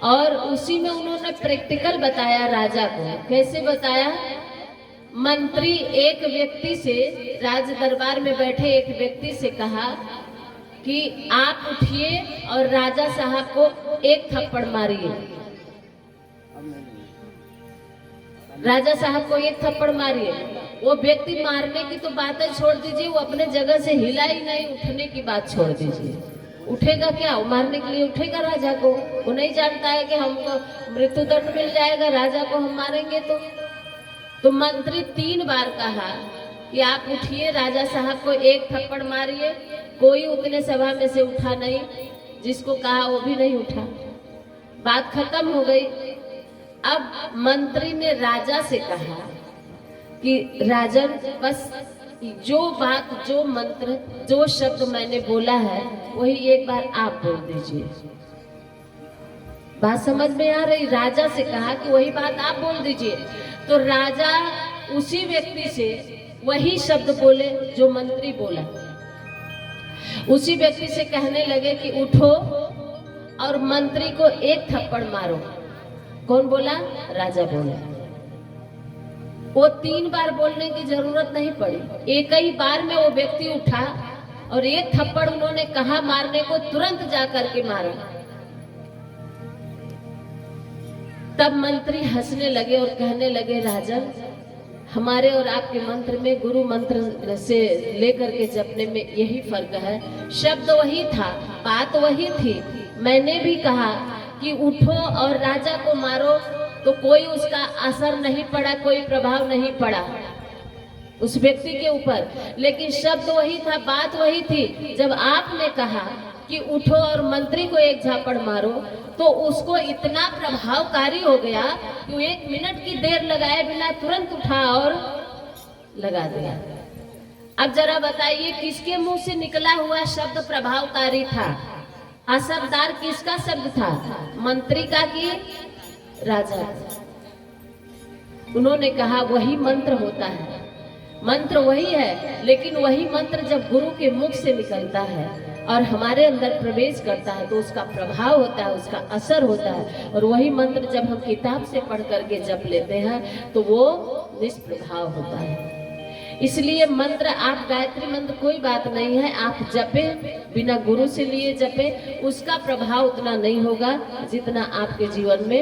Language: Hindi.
और उसी में उन्होंने प्रैक्टिकल बताया राजा को। कैसे बताया? मंत्री एक व्यक्ति से, राज दरबार में बैठे एक व्यक्ति से कहा कि आप उठिए और राजा साहब को एक थप्पड़ मारिए। राजा साहब को एक थप्पड़ मारिए। वो व्यक्ति मारने की तो बातें छोड़ दीजिए, वो अपने जगह से हिला ही नहीं, उठने की बात छोड़ दीजिए। उठेगा क्या? वो मारने के लिए उठेगा राजा को। वो नहीं जानता है कि हमको मृत्युदंड मिल जाएगा राजा को हम मारेंगे तो मंत्री 3 बार कहा कि आप उठिए, राजा साहब को एक थप्पड़ मारिए। कोई उतने सभा में से उठा नहीं, जिसको कहा वो भी नहीं उठा। बात खत्म हो गई। अब मंत्री ने राजा से कहा कि राजन, बस जो बात, जो मंत्र, जो शब्द मैंने बोला है वही एक बार आप बोल दीजिए। बात समझ में आ रही? राजा से कहा कि वही बात आप बोल दीजिए। तो राजा उसी व्यक्ति से वही शब्द बोले जो मंत्री बोला। उसी व्यक्ति से कहने लगे कि उठो और मंत्री को एक थप्पड़ मारो। कौन बोला? राजा बोला। वो 3 बार बोलने की जरूरत नहीं पड़ी, एक ही बार में वो व्यक्ति उठा और एक थप्पड़ उन्होंने कहा मारने को, तुरंत जाकर के मारा। तब मंत्री हंसने लगे और कहने लगे, राजन, हमारे और आपके मंत्र में, गुरु मंत्र से लेकर के जपने में यही फर्क है। शब्द वही था, बात वही थी। मैंने भी कहा कि उठो और राजा को मारो, तो कोई उसका असर नहीं पड़ा, कोई प्रभाव नहीं पड़ा उस व्यक्ति के ऊपर, लेकिन शब्द वही था, बात वही थी। जब आपने कहा कि उठो और मंत्री को एक झापड़ मारो, तो उसको इतना प्रभावकारी हो गया कि 1 मिनट की देर लगाए बिना तुरंत उठा और लगा दिया। अब जरा बताइए, किसके मुंह से निकला हुआ शब्द प्रभावकारी था? असरदार किसका शब्द था? मंत्री का कि राजा? उन्होंने कहा वही मंत्र होता है, मंत्र वही है, लेकिन वही मंत्र जब गुरु के मुख से निकलता है और हमारे अंदर प्रवेश करता है तो उसका प्रभाव होता है, उसका असर होता है। और वही मंत्र जब हम किताब से पढ़ करके जप लेते हैं तो वो निष्प्रभाव होता है। इसलिए मंत्र, आप गायत्री मंत्र कोई बात नहीं है, आप जपे, बिना गुरु से लिए जपे, उसका प्रभाव उतना नहीं होगा जितना आपके जीवन में